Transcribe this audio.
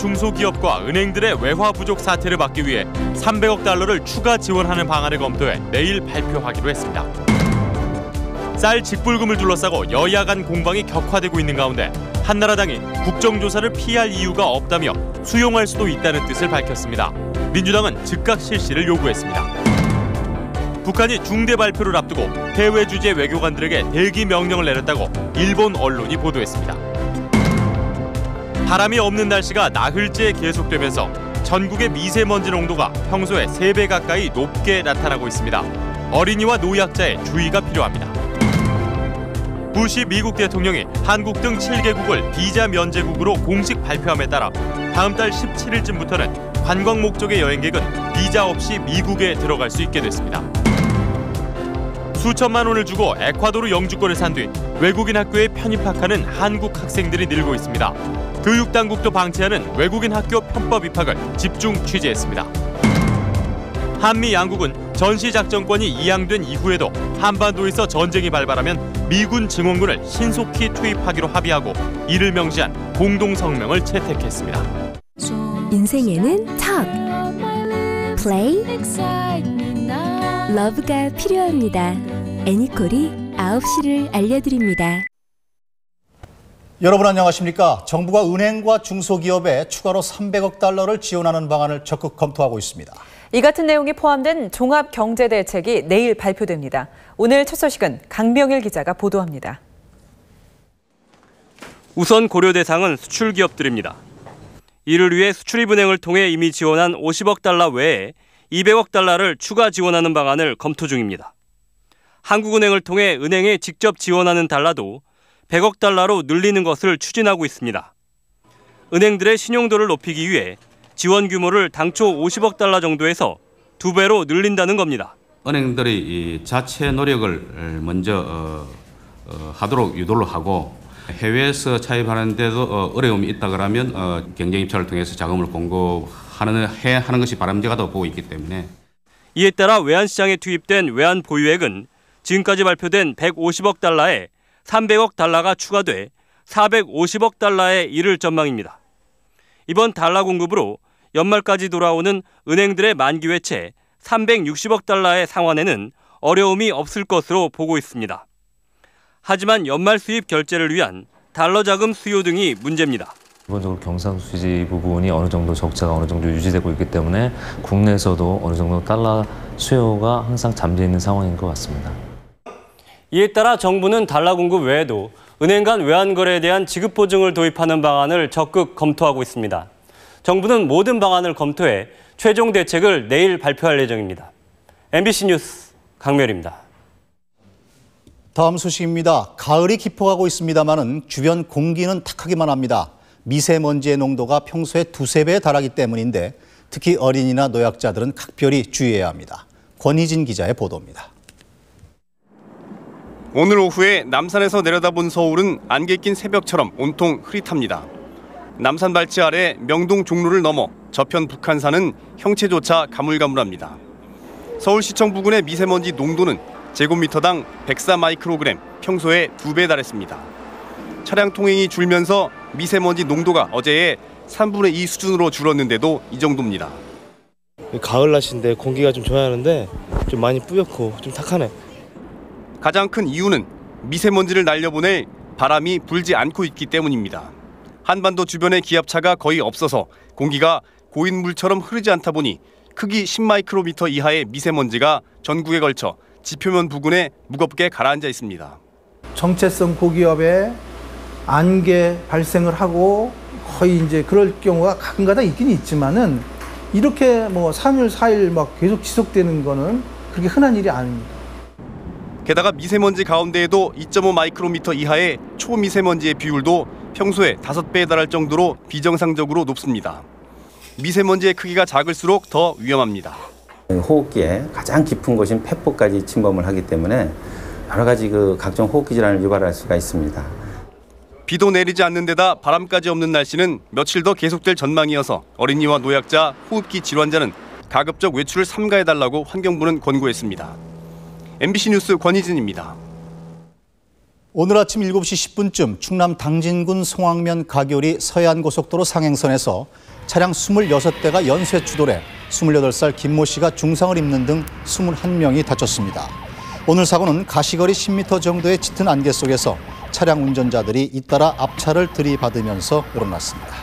중소기업과 은행들의 외화 부족 사태를 막기 위해 300억 달러를 추가 지원하는 방안을 검토해 내일 발표하기로 했습니다. 쌀 직불금을 둘러싸고 여야 간 공방이 격화되고 있는 가운데 한나라당이 국정조사를 피할 이유가 없다며 수용할 수도 있다는 뜻을 밝혔습니다. 민주당은 즉각 실시를 요구했습니다. 북한이 중대 발표를 앞두고 해외 주재 외교관들에게 대기 명령을 내렸다고 일본 언론이 보도했습니다. 바람이 없는 날씨가 나흘째 계속되면서 전국의 미세먼지 농도가 평소에 3배 가까이 높게 나타나고 있습니다. 어린이와 노약자에 주의가 필요합니다. 부시 미국 대통령이 한국 등 7개국을 비자 면제국으로 공식 발표함에 따라 다음 달 17일쯤부터는 관광 목적의 여행객은 비자 없이 미국에 들어갈 수 있게 됐습니다. 수천만 원을 주고 에콰도르 영주권을 산 뒤 외국인 학교에 편입학하는 한국 학생들이 늘고 있습니다. 교육당국도 방치하는 외국인 학교 편법 입학을 집중 취재했습니다. 한미 양국은 전시작전권이 이양된 이후에도 한반도에서 전쟁이 발발하면 미군 증원군을 신속히 투입하기로 합의하고 이를 명시한 공동성명을 채택했습니다. 인생에는 척, 플레이, 러브가 필요합니다. 애니콜이 9시를 알려드립니다. 여러분 안녕하십니까? 정부가 은행과 중소기업에 추가로 300억 달러를 지원하는 방안을 적극 검토하고 있습니다. 이 같은 내용이 포함된 종합경제대책이 내일 발표됩니다. 오늘 첫 소식은 강명일 기자가 보도합니다. 우선 고려 대상은 수출 기업들입니다. 이를 위해 수출입은행을 통해 이미 지원한 50억 달러 외에 200억 달러를 추가 지원하는 방안을 검토 중입니다. 한국은행을 통해 은행에 직접 지원하는 달러도 100억 달러로 늘리는 것을 추진하고 있습니다. 은행들의 신용도를 높이기 위해 지원 규모를 당초 50억 달러 정도에서 2배로 늘린다는 겁니다. 은행들이 자체 노력을 먼저 하도록 유도를 하고 해외에서 차입하는 데도 어려움이 있다 그러면 경쟁 입찰을 통해서 자금을 공급하는 것이 바람직하다고 보고 있기 때문에 이에 따라 외환시장에 투입된 외환 보유액은 지금까지 발표된 150억 달러에 300억 달러가 추가돼 450억 달러에 이를 전망입니다. 이번 달러 공급으로 연말까지 돌아오는 은행들의 만기 외채 360억 달러의 상환에는 어려움이 없을 것으로 보고 있습니다. 하지만 연말 수입 결제를 위한 달러 자금 수요 등이 문제입니다. 기본적으로 경상수지 부분이 어느 정도 적자가 어느 정도 유지되고 있기 때문에 국내에서도 어느 정도 달러 수요가 항상 잠재 있는 상황인 것 같습니다. 이에 따라 정부는 달러 공급 외에도 은행 간 외환 거래에 대한 지급 보증을 도입하는 방안을 적극 검토하고 있습니다. 정부는 모든 방안을 검토해 최종 대책을 내일 발표할 예정입니다. MBC 뉴스 강멸입니다. 다음 소식입니다. 가을이 깊어가고 있습니다마는 주변 공기는 탁하기만 합니다. 미세먼지의 농도가 평소에 2~3배에 달하기 때문인데 특히 어린이나 노약자들은 각별히 주의해야 합니다. 권희진 기자의 보도입니다. 오늘 오후에 남산에서 내려다본 서울은 안개 낀 새벽처럼 온통 흐릿합니다. 남산 발치 아래 명동 종로를 넘어 저편 북한산은 형체조차 가물가물합니다. 서울시청 부근의 미세먼지 농도는 제곱미터당 104 마이크로그램, 평소에 2배에 달했습니다. 차량 통행이 줄면서 미세먼지 농도가 어제의 3분의 2 수준으로 줄었는데도 이 정도입니다. 가을 날씨인데 공기가 좀 좋아야 하는데 좀 많이 뿌옇고 좀 탁하네. 가장 큰 이유는 미세먼지를 날려보낼 바람이 불지 않고 있기 때문입니다. 한반도 주변에 기압차가 거의 없어서 공기가 고인물처럼 흐르지 않다 보니 크기 10마이크로미터 이하의 미세먼지가 전국에 걸쳐 지표면 부근에 무겁게 가라앉아 있습니다. 정체성 고기압에 안개 발생을 하고 거의 이제 그럴 경우가 가끔가다 있긴 있지만은 이렇게 뭐 3일, 4일 막 계속 지속되는 거는 그렇게 흔한 일이 아닙니다. 게다가 미세먼지 가운데에도 2.5 마이크로미터 이하의 초미세먼지의 비율도 평소에 5배에 달할 정도로 비정상적으로 높습니다. 미세먼지의 크기가 작을수록 더 위험합니다. 호흡기에 가장 깊은 곳인 폐포까지 침범을 하기 때문에 여러 가지 각종 호흡기 질환을 유발할 수가 있습니다. 비도 내리지 않는 데다 바람까지 없는 날씨는 며칠 더 계속될 전망이어서 어린이와 노약자, 호흡기 질환자는 가급적 외출을 삼가해달라고 환경부는 권고했습니다. MBC 뉴스 권희진입니다. 오늘 아침 7시 10분쯤 충남 당진군 송악면 가교리 서해안고속도로 상행선에서 차량 26대가 연쇄 추돌해 28살 김모 씨가 중상을 입는 등 21명이 다쳤습니다. 오늘 사고는 가시거리 10m 정도의 짙은 안개 속에서 차량 운전자들이 잇따라 앞차를 들이받으면서 일어났습니다.